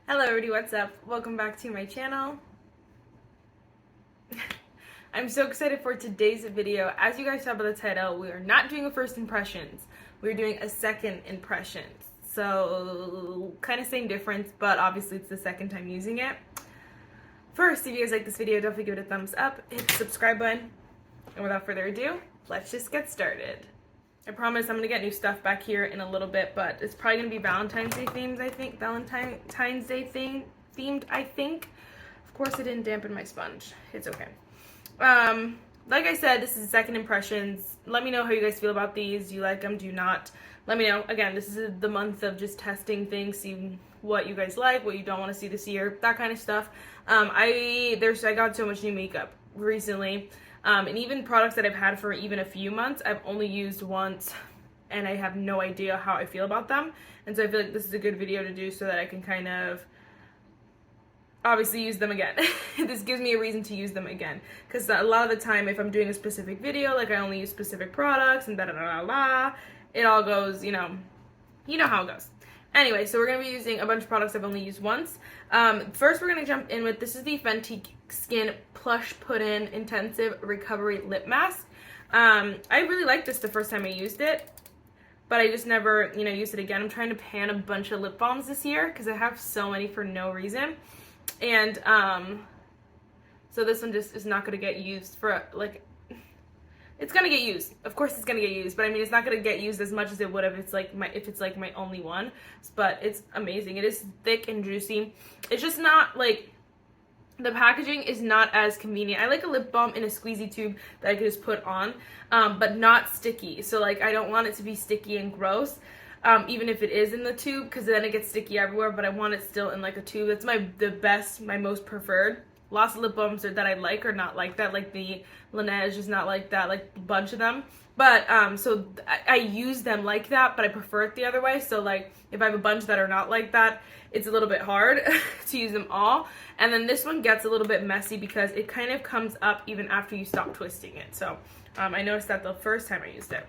Hello everybody, what's up? Welcome back to my channel. I'm so excited for today's video. As you guys saw by the title, we are not doing a first impressions. We're doing a second impressions. So kind of same difference, but obviously it's the second time using it. First, if you guys like this video, definitely give it a thumbs up, hit the subscribe button, and without further ado, let's just get started. I promise I'm going to get new stuff back here in a little bit, but it's probably going to be Valentine's Day themed, I think. Valentine's Day themed, I think. Of course, it didn't dampen my sponge. It's okay. Like I said, this is second impressions. Let me know how you guys feel about these. Do you like them? Do you not? Let me know. Again, this is the month of just testing things, seeing what you guys like, what you don't want to see this year, that kind of stuff. I got so much new makeup recently. And even products that I've had for even a few months, I've only used once, and I have no idea how I feel about them. And so I feel like this is a good video to do so that I can kind of obviously use them again. This gives me a reason to use them again. Because a lot of the time, if I'm doing a specific video, like I only use specific products and da-da-da-da-da, it all goes, you know how it goes. Anyway, so we're going to be using a bunch of products I've only used once. First, we're going to jump in with, this is the Fenty Skin Plush Puddin Intensive Recovery Lip Mask. I really liked this the first time I used it, but I just never, used it again. I'm trying to pan a bunch of lip balms this year because I have so many for no reason. And so this one just is not going to get used for, it's gonna get used. Of course it's gonna get used, but I mean it's not gonna get used as much as it would if it's like my only one. But it's amazing. It is thick and juicy. It's just not like, the packaging is not as convenient. I like a lip balm in a squeezy tube that I could just put on, but not sticky. So like I don't want it to be sticky and gross, even if it is in the tube, because then it gets sticky everywhere. But I want it still in like a tube. That's my most preferred. Lots of lip balms that I like are not like that, like the Laneige is not like that, like a bunch of them. But, so I use them like that, but I prefer it the other way. So, like, if I have a bunch that are not like that, it's a little bit hard to use them all. And then this one gets a little bit messy because it kind of comes up even after you stop twisting it. So, I noticed that the first time I used it.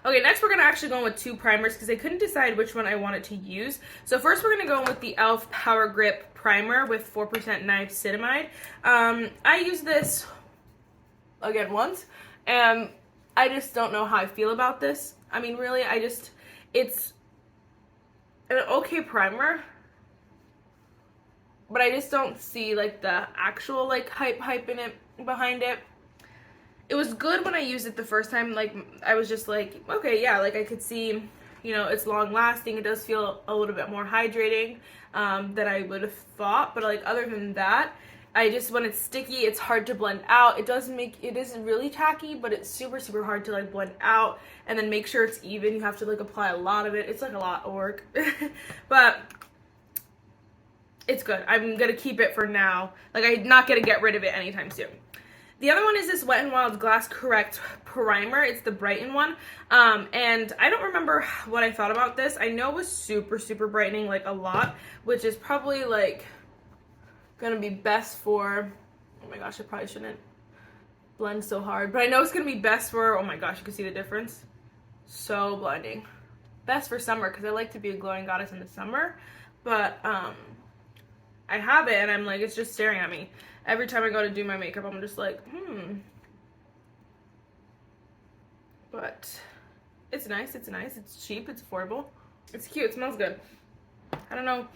Okay, next we're going to actually go in with two primers because I couldn't decide which one I wanted to use. So first we're going to go in with the e.l.f. Power Grip Primer with 4% Niacinamide. I used this, again, once, and I just don't know how I feel about this. I mean, really, it's an okay primer, but I just don't see, like, the actual, like, hype in it, behind it. It was good when I used it the first time. Like, I was just like, okay, yeah, like I could see, it's long lasting. It does feel a little bit more hydrating than I would have thought. But like, other than that, when it's sticky, it's hard to blend out. It isn't really tacky, but it's super, super hard to like blend out and then make sure it's even. You have to like apply a lot of it. It's like a lot of work, but it's good. I'm going to keep it for now. Like, I'm not going to get rid of it anytime soon. The other one is this Wet n Wild Glass Correct Primer. It's the Brighten one. And I don't remember what I thought about this. I know it was super, super brightening, like a lot, which is probably like gonna be best for, oh my gosh, I probably shouldn't blend so hard, but I know it's gonna be best for, oh my gosh, you can see the difference. So blinding. Best for summer, because I like to be a glowing goddess in the summer, but I have it and I'm like, it's just staring at me. Every time I go to do my makeup, I'm just like, But it's nice, it's cheap, it's affordable. It's cute, it smells good. I don't know.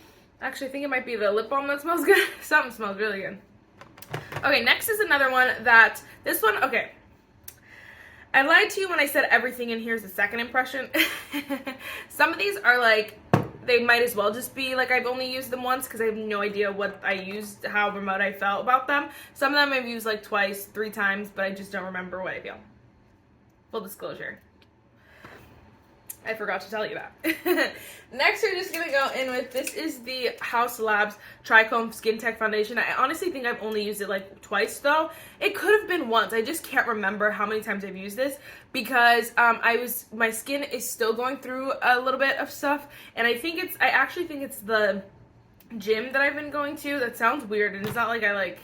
Actually, I think it might be the lip balm that smells good. Something smells really good. Okay, next is another one okay. I lied to you when I said everything in here is a second impression. Some of these are like, they might as well just be like I've only used them once because I have no idea what I used, how remote I felt about them. Some of them I've used like twice, 3 times, but I just don't remember what I feel. Full disclosure. I forgot to tell you that. Next, we're just going to go in with, this is the Haus Labs Triclone Skin Tech Foundation. I honestly think I've only used it like twice though. It could have been once. I just can't remember how many times I've used this because my skin is still going through a little bit of stuff. And I actually think it's the gym that I've been going to. That sounds weird, and it's not like I like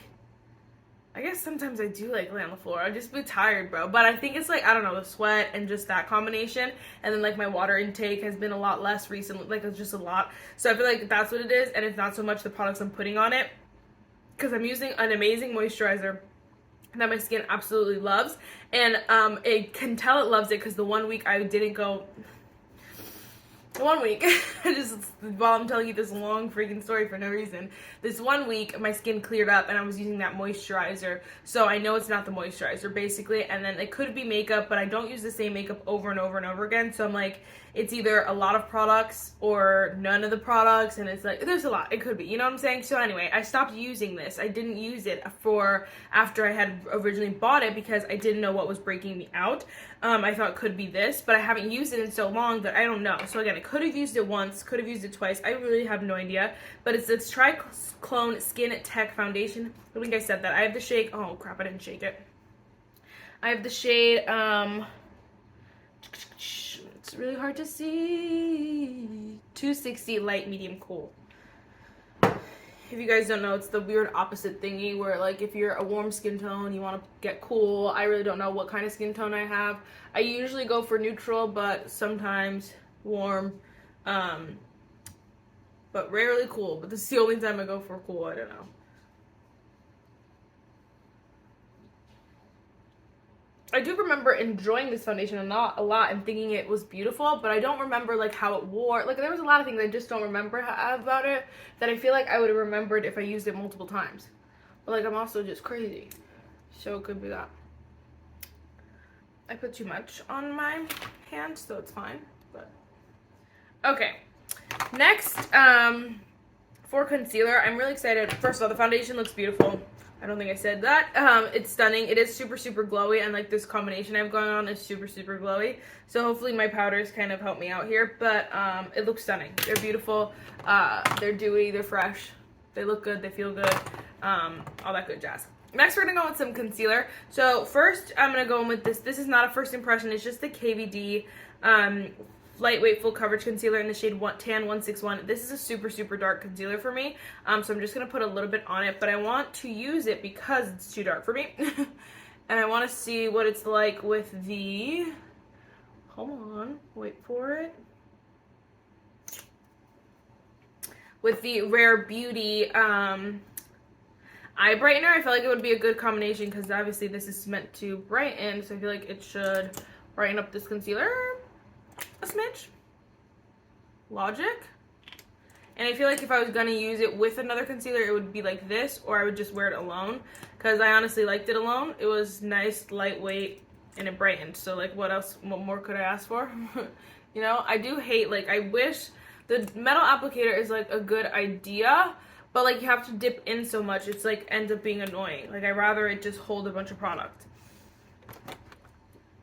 I guess sometimes I do like lay on the floor. I just be tired, bro. But I think it's like, I don't know, the sweat and just that combination. And then like my water intake has been a lot less recently. Like it's just a lot. So I feel like that's what it is. And it's not so much the products I'm putting on it. Because I'm using an amazing moisturizer that my skin absolutely loves. And it can tell it loves it because the 1 week I didn't go... 1 week, just while I'm telling you this long freaking story for no reason, this 1 week my skin cleared up and I was using that moisturizer, so I know it's not the moisturizer basically. And then it could be makeup, but I don't use the same makeup over and over and over again, so I'm like, it's either a lot of products or none of the products, and it's like, there's a lot, it could be, you know what I'm saying? So anyway, I stopped using this. I didn't use it for after I had originally bought it because I didn't know what was breaking me out. I thought it could be this, but I haven't used it in so long that I don't know. So again, I could have used it once, could have used it twice, I really have no idea. But it's this Triclone Skin Tech Foundation. I think I said that. I have the shade, oh crap, I didn't shake it. I have the shade, it's really hard to see, 260 light, medium, cool. If you guys don't know, it's the weird opposite thingy where like if you're a warm skin tone, you want to get cool. I really don't know what kind of skin tone I have. I usually go for neutral, but sometimes warm, but rarely cool. But this is the only time I go for cool. I don't know. I do remember enjoying this foundation a lot and thinking it was beautiful, but I don't remember like how it wore. Like there was a lot of things I just don't remember about it that I feel like I would have remembered if I used it multiple times. But like I'm also just crazy, so it could be that. I put too much on my hand, so it's fine. But okay, next for concealer, I'm really excited. First of all, the foundation looks beautiful. I don't think I said that. It's stunning. It is super, super glowy, and like this combination I have going on is super, super glowy. So hopefully my powders kind of help me out here, but it looks stunning. They're beautiful. They're dewy. They're fresh. They look good. They feel good. All that good jazz. Next, we're gonna go with some concealer. So first, I'm gonna go in with this. This is not a first impression. It's just the KVD lightweight full coverage concealer in the shade Tan 161. This is a super, super dark concealer for me. So I'm just going to put a little bit on it, but I want to use it because it's too dark for me. And I want to see what it's like with the, hold on, wait for it. With the Rare Beauty eye brightener. I feel like it would be a good combination because obviously this is meant to brighten, so I feel like it should brighten up this concealer a smidge. Logic. And I feel like if I was gonna use it with another concealer, it would be like this, or I would just wear it alone, because I honestly liked it alone. It was nice, lightweight, and it brightened. So like what more could I ask for? You know, I do hate, like, I wish the metal applicator is like a good idea, but like you have to dip in so much, it's like ends up being annoying. Like I'd rather it just hold a bunch of product.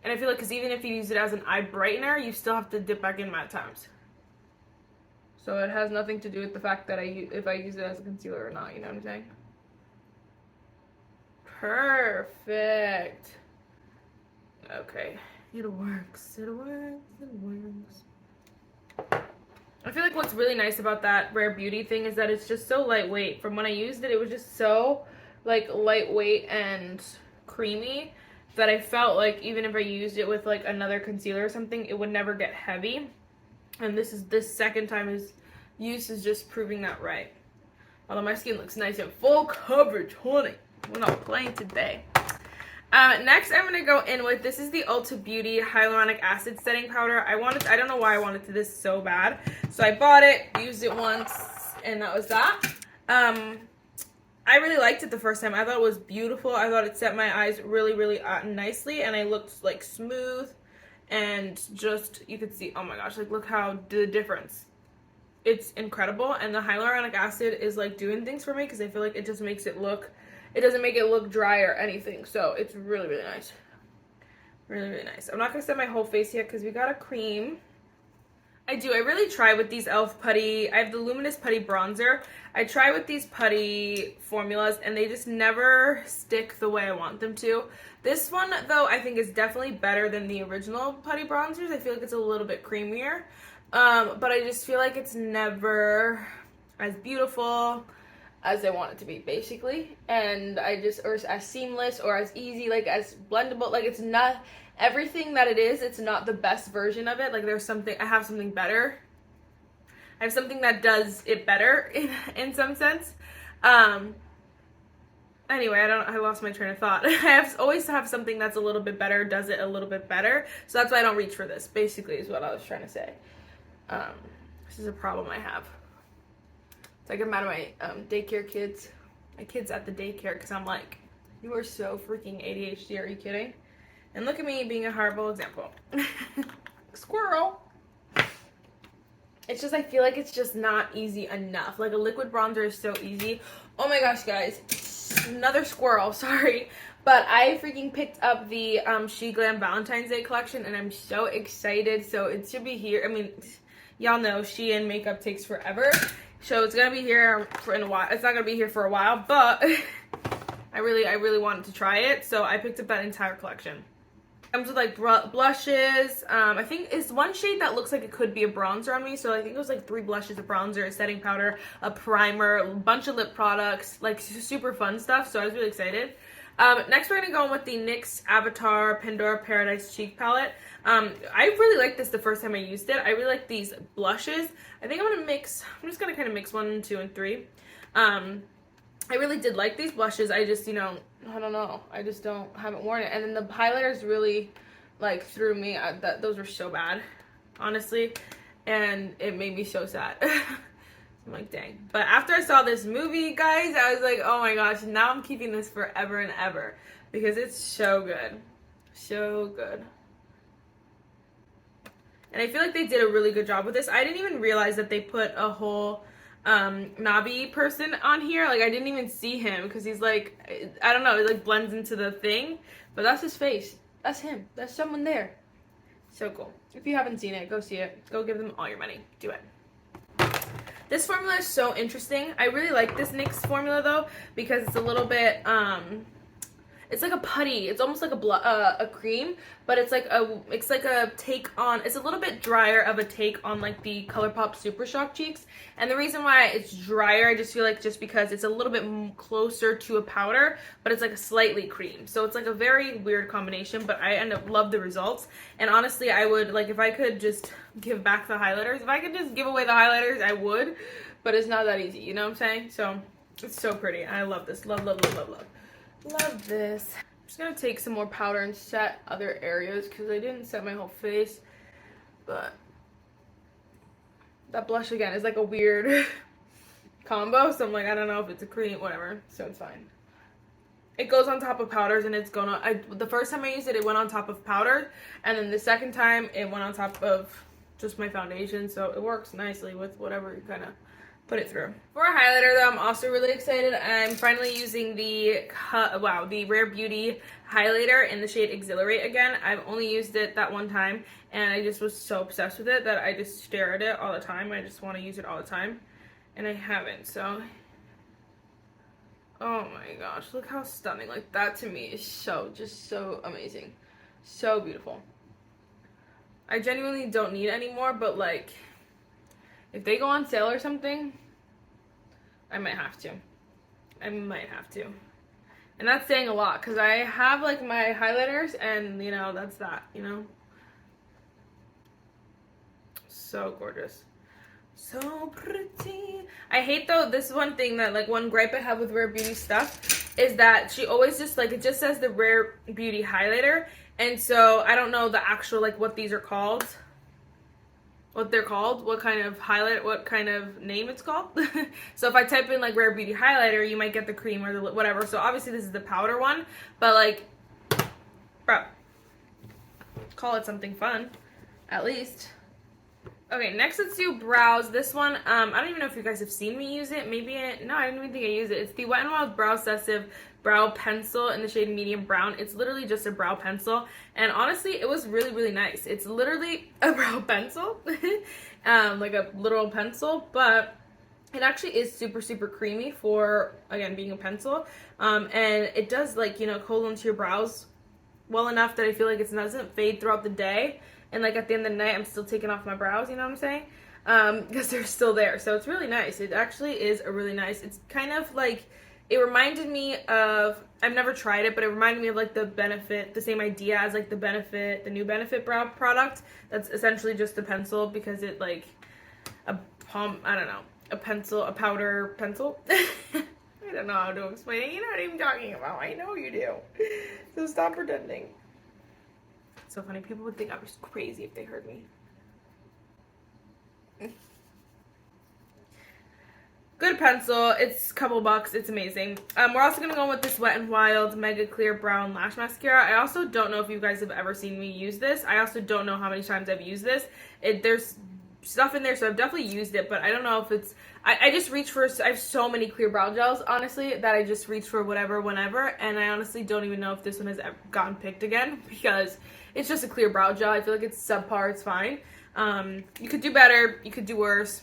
And I feel like, because even if you use it as an eye brightener, you still have to dip back in at times. So it has nothing to do with the fact that if I use it as a concealer or not, you know what I'm saying? Perfect. Okay. It works. It works. It works. I feel like what's really nice about that Rare Beauty thing is that it's just so lightweight. From when I used it, it was just so like lightweight and creamy that I felt like even if I used it with like another concealer or something, it would never get heavy. And this second time is use is just proving that right. Although my skin looks nice and full coverage, honey. We're not playing today. Next I'm gonna go in with, this is the Ulta Beauty Hyaluronic Acid Setting Powder. I don't know why I wanted this so bad. So I bought it, used it once, and that was that. I really liked it the first time. I thought it was beautiful. I thought it set my eyes really, really nicely, and I looked like smooth, and just, you could see, oh my gosh, like look how the difference. It's incredible, and the hyaluronic acid is like doing things for me because I feel like it just makes it look, it doesn't make it look dry or anything. So it's really, really nice. Really, really nice. I'm not going to set my whole face yet because we got a cream. I really try with these e.l.f. Putty. I have the Luminous Putty Bronzer. I try with these Putty formulas and they just never stick the way I want them to. This one, though, I think is definitely better than the original Putty Bronzers. I feel like it's a little bit creamier. But I just feel like it's never as beautiful. as they want it to be, basically. And I just, or as seamless or as easy, like as blendable. Like it's not everything that it is, it's not the best version of it. Like there's something, I have something better. I have something that does it better in some sense. Anyway, I lost my train of thought. I always have something that's a little bit better, does it a little bit better. So that's why I don't reach for this, basically, is what I was trying to say. This is a problem I have. It's like I'm mad at my daycare kids. My kids at the daycare, because I'm like, you are so freaking ADHD, are you kidding? And look at me being a horrible example. Squirrel. It's just, I feel like it's just not easy enough. Like a liquid bronzer is so easy. Oh my gosh, guys. Another squirrel, sorry. But I freaking picked up the She Glam Valentine's Day collection, and I'm so excited. So it should be here. I mean, y'all know Shein makeup takes forever. So it's gonna be here for in a while. It's not gonna be here for a while, but I really wanted to try it. So I picked up that entire collection. Comes with like blushes. I think it's one shade that looks like it could be a bronzer on me. So I think it was like 3 blushes, a bronzer, a setting powder, a primer, a bunch of lip products, like super fun stuff. So I was really excited. Next we're gonna go in with the NYX Avatar Pandora Paradise Cheek Palette. I really liked this the first time I used it. I really like these blushes. I think I'm just gonna kind of mix 1, 2, and 3. I really did like these blushes. I just, you know, I don't know. I just haven't worn it. And then the highlighters really, like, threw me. Those were so bad, honestly. And it made me so sad. I'm like, dang. But after I saw this movie, guys, I was like, oh my gosh, now I'm keeping this forever and ever. Because it's so good. So good. And I feel like they did a really good job with this. I didn't even realize that they put a whole Nabi person on here. Like I didn't even see him because he's like, I don't know, it like blends into the thing, but that's his face. That's him. That's someone there. So cool. If you haven't seen it, go see it. Go give them all your money. Do it. This formula is so interesting. I really like this NYX formula though because it's a little bit it's like a putty. It's almost like a cream, but it's like a take on. It's a little bit drier of a take on like the ColourPop Super Shock cheeks. And the reason why it's drier, I just feel like just because it's a little bit closer to a powder, but it's like a slightly cream. So it's like a very weird combination, but I end up love the results. And honestly, I would like if I could just give back the highlighters. If I could just give away the highlighters, I would. But it's not that easy. You know what I'm saying? So it's so pretty. I love this. Love, love, love, love, love. Love this. I'm just gonna take some more powder and set other areas because I didn't set my whole face. But that blush again is like a weird combo. So I'm like, I don't know if it's a cream, whatever. So it's fine. It goes on top of powders and it's gonna. The first time I used it, it went on top of powder, and then the second time it went on top of just my foundation. So it works nicely with whatever you kind of put it through. For a highlighter though, I'm also really excited. I'm finally using the Rare Beauty highlighter in the shade Exhilarate again. I've only used it that one time and I just was so obsessed with it that I just stare at it all the time. I just want to use it all the time and I haven't. So oh my gosh, look how stunning. Like that to me is just so amazing. So beautiful. I genuinely don't need any more, but like if they go on sale or something, I might have to. And that's saying a lot because I have like my highlighters and you know, that's that, you know. So gorgeous. So pretty. I hate though, this one thing that like one gripe I have with Rare Beauty stuff is that she always just like, it just says the Rare Beauty highlighter. And so I don't know the actual like what these are called. What they're called, what kind of highlight, what kind of name it's called. So if I type in like Rare Beauty highlighter, you might get the cream or the whatever. So obviously this is the powder one, but like, bro, call it something fun, at least. Okay, next let's do brows. This one, I don't even know if you guys have seen me use it. Maybe no, I didn't even think I used it. It's the Wet n Wild Brow Obsessive Brow Pencil in the shade Medium Brown. It's literally just a brow pencil, and honestly, it was really nice. It's literally a brow pencil, like a literal pencil, but it actually is super creamy for, again, being a pencil, and it does like, you know, hold onto your brows well enough that I feel like it doesn't fade throughout the day. And like at the end of the night, I'm still taking off my brows, you know what I'm saying? because they're still there. So it's really nice. It actually is a really nice, it's kind of like, it reminded me of, I've never tried it, but it reminded me of like the Benefit, the same idea as like the Benefit, the new Benefit brow product. That's essentially just a pencil because it like, a I don't know, a pencil, a powder pencil. I don't know how to explain it. You know what I'm talking about. I know you do. So stop pretending. It's so funny. People would think I was crazy if they heard me. Good pencil. It's a couple bucks. It's amazing. We're also going to go with this Wet n Wild Mega Clear Brown Lash Mascara. I also don't know if you guys have ever seen me use this. I also don't know how many times I've used this. There's stuff in there, so I've definitely used it, but I don't know if it's, I just reach for, I have so many clear brow gels, honestly, that I just reach for whatever, whenever, and I honestly don't even know if this one has gotten picked again, because it's just a clear brow gel. I feel like it's subpar, it's fine. You could do better, you could do worse.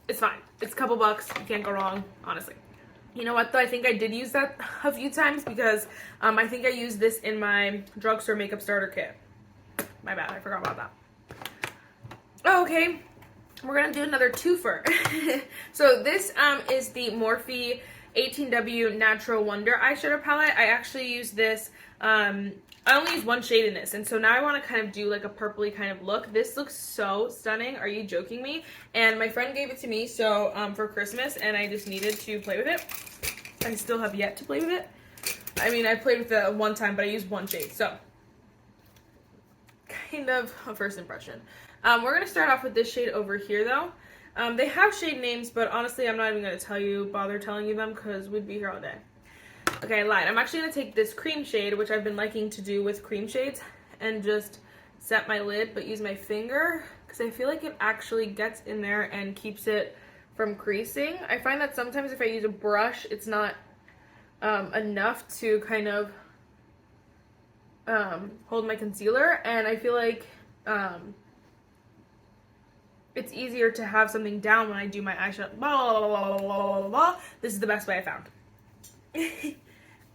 It's fine. It's a couple bucks, you can't go wrong, honestly. You know what, though? I think I did use that a few times, because I think I used this in my Drugstore makeup starter kit. My bad, I forgot about that. Oh, okay, we're gonna do another twofer. So this is the Morphe 18W Natural Wonder eyeshadow palette. I actually use this, I only use one shade in this, and so now I want to kind of do like a purpley kind of look. This looks so stunning. Are you joking me? And my friend gave it to me so for Christmas, and I just needed to play with it. I still have yet to play with it. I mean, I played with it one time, but I used one shade, so kind of a first impression. We're going to start off with this shade over here, though. They have shade names, but honestly, I'm not even going to bother telling you them, because we'd be here all day. Okay, I lied. I'm actually going to take this cream shade, which I've been liking to do with cream shades, and just set my lid, but use my finger, because I feel like it actually gets in there and keeps it from creasing. I find that sometimes if I use a brush, it's not enough to kind of hold my concealer, and I feel like it's easier to have something down when I do my eyeshadow. Blah, blah, blah, blah, blah, blah, blah. This is the best way I found.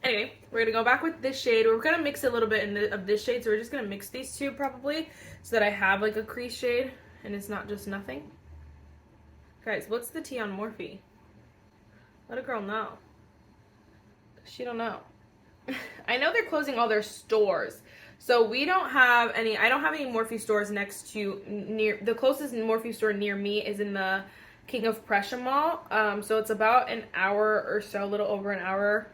Anyway, we're gonna go back with this shade. We're gonna mix a little bit of this shade, so we're just gonna mix these two probably, so that I have like a crease shade and it's not just nothing. Guys, what's the tea on Morphe? Let a girl know. She don't know. I know they're closing all their stores. So we don't have any, I don't have any Morphe stores next to, the closest Morphe store near me is in the King of Prussia Mall. So it's about an hour or so, a little over an hour,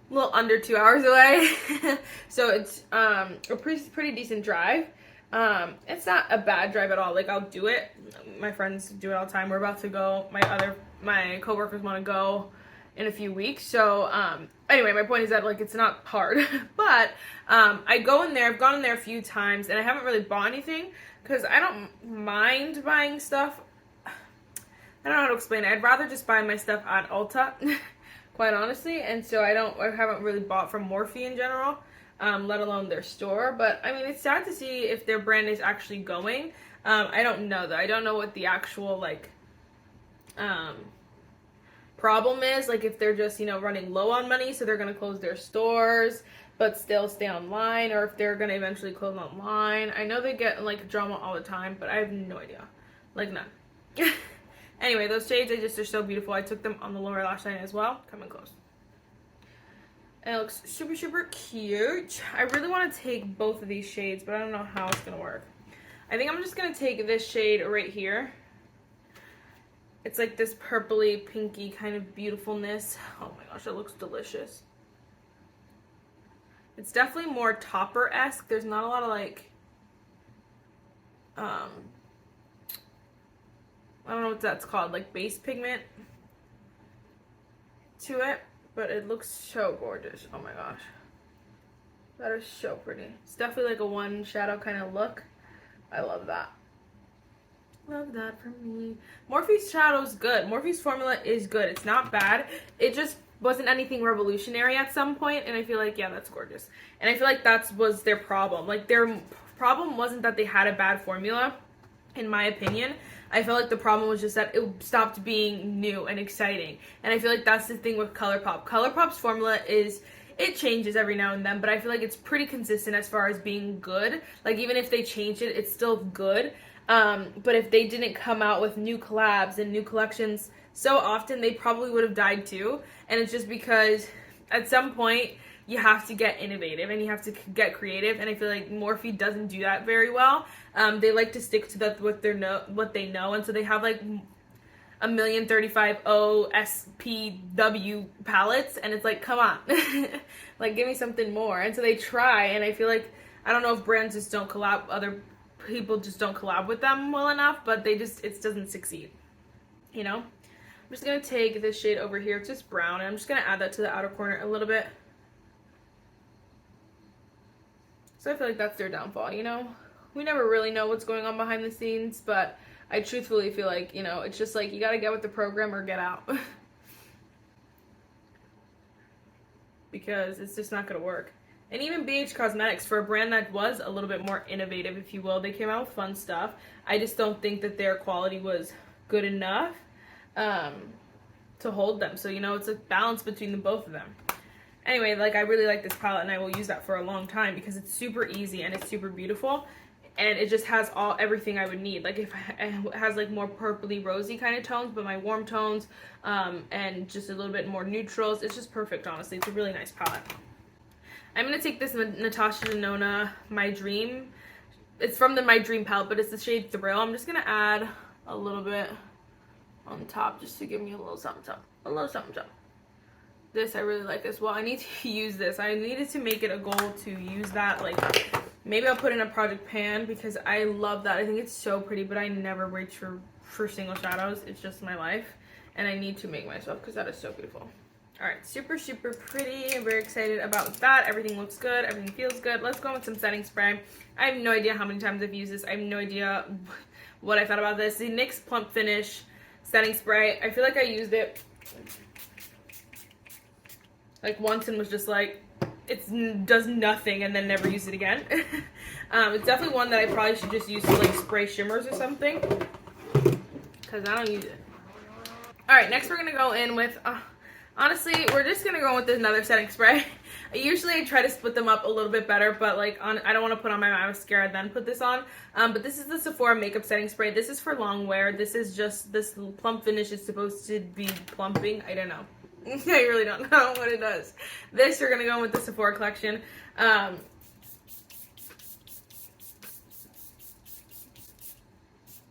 a little under 2 hours away. So it's a pretty decent drive. It's not a bad drive at all. Like, I'll do it. My friends do it all the time. We're about to go, my coworkers want to go in a few weeks. So anyway, my point is that like it's not hard. But I go in there, I've gone in there a few times, and I haven't really bought anything because I don't mind buying stuff. I don't know how to explain it. I'd rather just buy my stuff at Ulta, quite honestly. And so I haven't really bought from Morphe in general, let alone their store. But I mean, it's sad to see if their brand is actually going. I don't know though. I don't know what the actual like problem is, like if they're just, you know, running low on money, so they're gonna close their stores but still stay online, or if they're gonna eventually close online. I know they get like drama all the time, but I have no idea, like none. Anyway, those shades, they're so beautiful. I took them on the lower lash line as well. Come in close. And it looks super, super cute. I really want to take both of these shades, but I don't know how it's gonna work. I think I'm just gonna take this shade right here. It's like this purpley, pinky kind of beautifulness. Oh my gosh, it looks delicious. It's definitely more topper-esque. There's not a lot of like, I don't know what that's called, like base pigment to it, but it looks so gorgeous. Oh my gosh. That is so pretty. It's definitely like a one shadow kind of look. I love that. Love that for me. Morphe's shadow's good. Morphe's formula is good. It's not bad. It just wasn't anything revolutionary at some point, and I feel like, yeah, that's gorgeous. And I feel like that was their problem. Like, their problem wasn't that they had a bad formula, in my opinion. I feel like the problem was just that it stopped being new and exciting. And I feel like that's the thing with ColourPop. ColourPop's formula is, it changes every now and then, but I feel like it's pretty consistent as far as being good. Like, even if they change it, it's still good. But if they didn't come out with new collabs and new collections so often, they probably would have died too. And it's just because at some point you have to get innovative and you have to get creative, and I feel like Morphe doesn't do that very well. They like to stick to what they know, and so they have like 1,035 OSPW palettes, and it's like, come on, like give me something more. And so they try, and I feel like, I don't know if brands just don't collab, other people just don't collab with them well enough, but it doesn't succeed, you know. I'm just gonna take this shade over here, it's just brown, and I'm just gonna add that to the outer corner a little bit. So I feel like that's their downfall, you know. We never really know what's going on behind the scenes, but I truthfully feel like, you know, it's just like you gotta get with the program or get out. Because it's just not gonna work. And even BH Cosmetics, for a brand that was a little bit more innovative, if you will, they came out with fun stuff. I just don't think that their quality was good enough to hold them. So, you know, it's a balance between the both of them. Anyway, like, I really like this palette, and I will use that for a long time because it's super easy and it's super beautiful, and it just has everything I would need. Like, if it has like more purpley rosy kind of tones, but my warm tones and just a little bit more neutrals, it's just perfect. Honestly, it's a really nice palette. I'm gonna take this Natasha Denona My Dream. It's from the My Dream palette, but it's the shade Thrill. I'm just gonna add a little bit on top just to give me a little something, a little something. This I really like as well. I need to use this. I needed to make it a goal to use that. Like, maybe I'll put in a Project Pan because I love that. I think it's so pretty, but I never reach for single shadows. It's just my life, and I need to make myself because that is so beautiful. All right, super, super pretty. I'm very excited about that. Everything looks good. Everything feels good. Let's go with some setting spray. I have no idea how many times I've used this. I have no idea what I thought about this. The NYX Plump Finish setting spray. I feel like I used it like once and was just like, it does nothing, and then never use it again. It's definitely one that I probably should just use to like spray shimmers or something, because I don't use it. All right, next we're gonna go in with honestly, we're just gonna go with another setting spray. Usually I try to split them up a little bit better, but like I don't want to put on my mascara then put this on. But this is the Sephora makeup setting spray. This is for long wear. This is just, this plump finish is supposed to be plumping. I don't know. I really don't know what it does. This, you're gonna go with the Sephora collection. I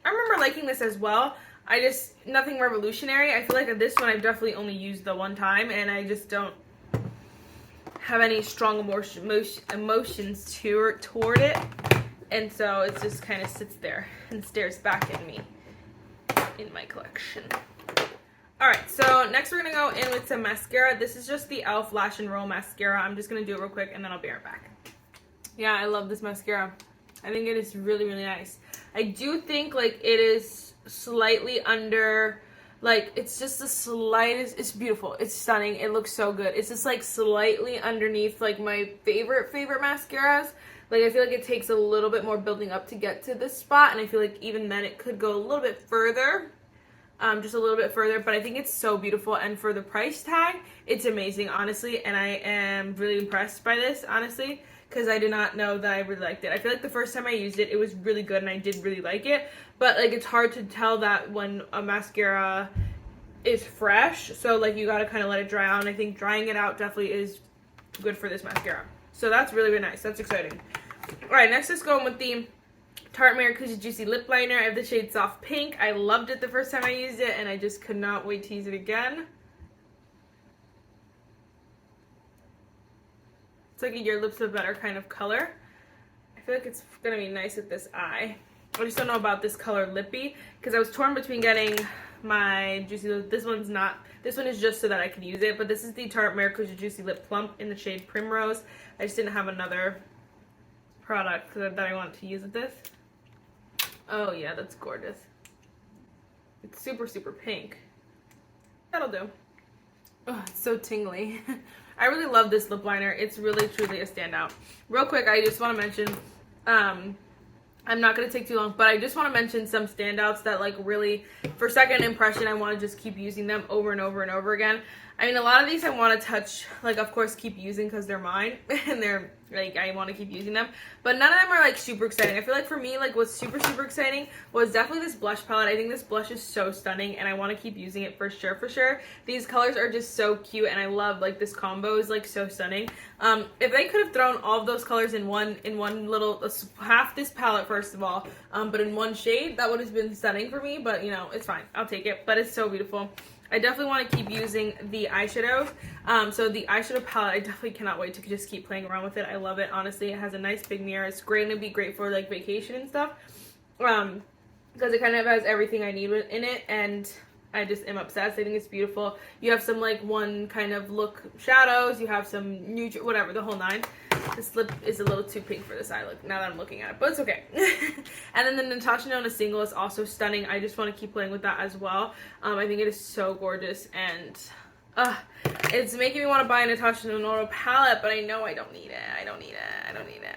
remember liking this as well. Nothing revolutionary. I feel like this one I've definitely only used the one time, and I just don't have any strong emotions toward it. And so it just kind of sits there and stares back at me in my collection. Alright, so next we're going to go in with some mascara. This is just the e.l.f. Lash and Roll Mascara. I'm just going to do it real quick and then I'll be right back. Yeah, I love this mascara. I think it is really, really nice. I do think like it is slightly under, like it's just the slightest, it's beautiful. It's stunning. It looks so good. It's just like slightly underneath like my favorite mascaras. Like I feel like it takes a little bit more building up to get to this spot, and I feel like even then it could go a little bit further. Just a little bit further, but I think it's so beautiful, and for the price tag, it's amazing, honestly, and I am really impressed by this, honestly, because I did not know that I really liked it. I feel like the first time I used it, it was really good, and I did really like it, but, like, it's hard to tell that when a mascara is fresh, so, like, you gotta kind of let it dry out, and I think drying it out definitely is good for this mascara. So that's really, really nice. That's exciting. Alright, next let's go with the Tarte Maracuja Juicy Lip Liner. I have the shade Soft Pink. I loved it the first time I used it, and I just could not wait to use it again. It's like a Your Lips a Better kind of color. I feel like it's going to be nice with this eye. I just don't know about this color Lippy, because I was torn between getting my Juicy Lip. This one is just so that I could use it, but this is the Tarte Maracuja Juicy Lip Plump in the shade Primrose. I just didn't have another product that I want to use with this. Oh yeah, that's gorgeous. It's super, super pink. That'll do. Oh, it's so tingly. I really love this lip liner. It's really, truly a standout. Real quick, I just want to mention, I'm not going to take too long, but I just want to mention some standouts that like really, for second impression, I want to just keep using them over and over and over again. I mean, a lot of these I want to touch, like of course keep using because they're mine and they're Like, I want to keep using them, but none of them are like super exciting. I feel like for me, like what's super exciting was definitely this blush palette. I think this blush is so stunning and I want to keep using it for sure. These colors are just so cute and I love like this combo is like so stunning. If they could have thrown all of those colors in one little half this palette first of all, but in one shade, that would have been stunning for me, but you know, it's fine. I'll take it, but it's so beautiful. I definitely want to keep using the eyeshadows. So the eyeshadow palette, I definitely cannot wait to just keep playing around with it. I love it, honestly. It has a nice big mirror. It's going to be great for like vacation and stuff. Because it kind of has everything I need in it, and I just am obsessed. I think it's beautiful. You have some like one kind of look shadows. You have some neutral, whatever, the whole nine. This lip is a little too pink for this eye look now that I'm looking at it, but it's okay. And then the Natasha Denona single is also stunning. I just want to keep playing with that as well. I think it is so gorgeous, and it's making me want to buy a Natasha Denona palette, but I know I don't need it. I don't need it.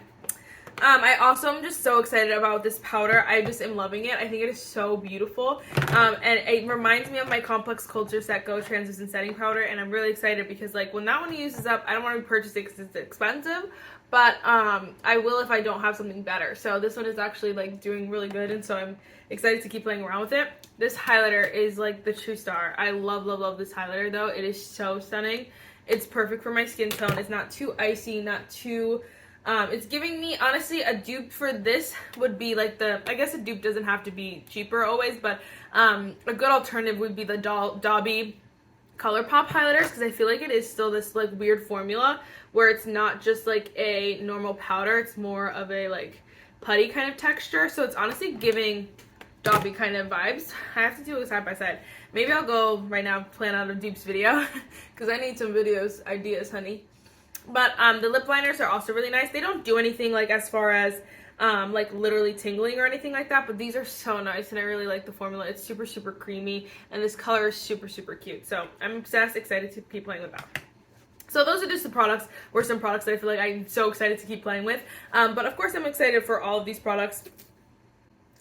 I also am just so excited about this powder. I just am loving it. I think it is so beautiful. And it reminds me of my Complex Culture Set Go Translucent Setting Powder, and I'm really excited because like when that one uses up, I don't want to repurchase it because it's expensive, but I will if I don't have something better. So this one is actually like doing really good, and so I'm excited to keep playing around with it. This highlighter is like the true star. I love this highlighter though. It is so stunning. It's perfect for my skin tone. It's not too icy, not too... it's giving me, honestly, a dupe for this would be like I guess a dupe doesn't have to be cheaper always, but a good alternative would be the Dobby ColourPop highlighters, because I feel like it is still this like weird formula where it's not just like a normal powder, it's more of a like putty kind of texture, so it's honestly giving Dobby kind of vibes. I have to do it side by side. Maybe I'll go right now plan out a dupes video because I need some ideas, honey. But the lip liners are also really nice. They don't do anything like as far as like literally tingling or anything like that, but these are so nice and I really like the formula. It's super creamy and this color is super cute. So I'm obsessed, excited to keep playing with that. So those are just some products that I feel like I'm so excited to keep playing with. But of course I'm excited for all of these products.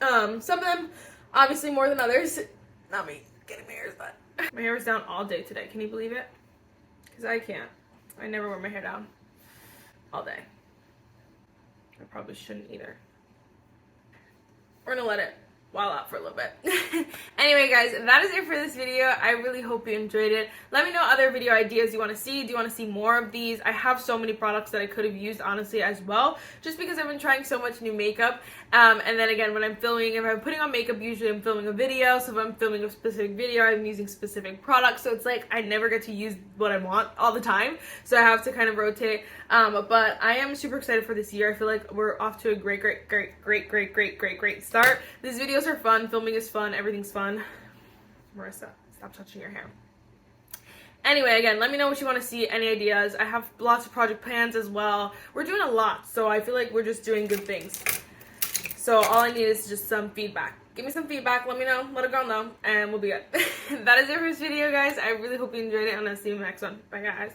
Some of them obviously more than others. Not me getting my hair done. My hair was down all day today. Can you believe it? Because I can't. I never wear my hair down all day. I probably shouldn't either. We're gonna let it while out for a little bit. Anyway guys, that is it for this video. I really hope you enjoyed it. Let me know other video ideas you want to see. Do you want to see more of these? I have so many products that I could have used honestly as well, just because I've been trying so much new makeup. And then again, when I'm filming, if I'm putting on makeup, usually I'm filming a video. So if I'm filming a specific video, I'm using specific products. So it's like I never get to use what I want all the time. So I have to kind of rotate. But I am super excited for this year. I feel like we're off to a great start. These videos are fun. Filming is fun. Everything's fun. Marissa, stop touching your hair. Anyway, again, let me know what you want to see, any ideas. I have lots of project plans as well. We're doing a lot, so I feel like we're just doing good things. So all I need is just some feedback. Give me some feedback, let me know, let a girl know, and we'll be good. That is it for this video, guys. I really hope you enjoyed it, and I'll see you in the next one. Bye, guys.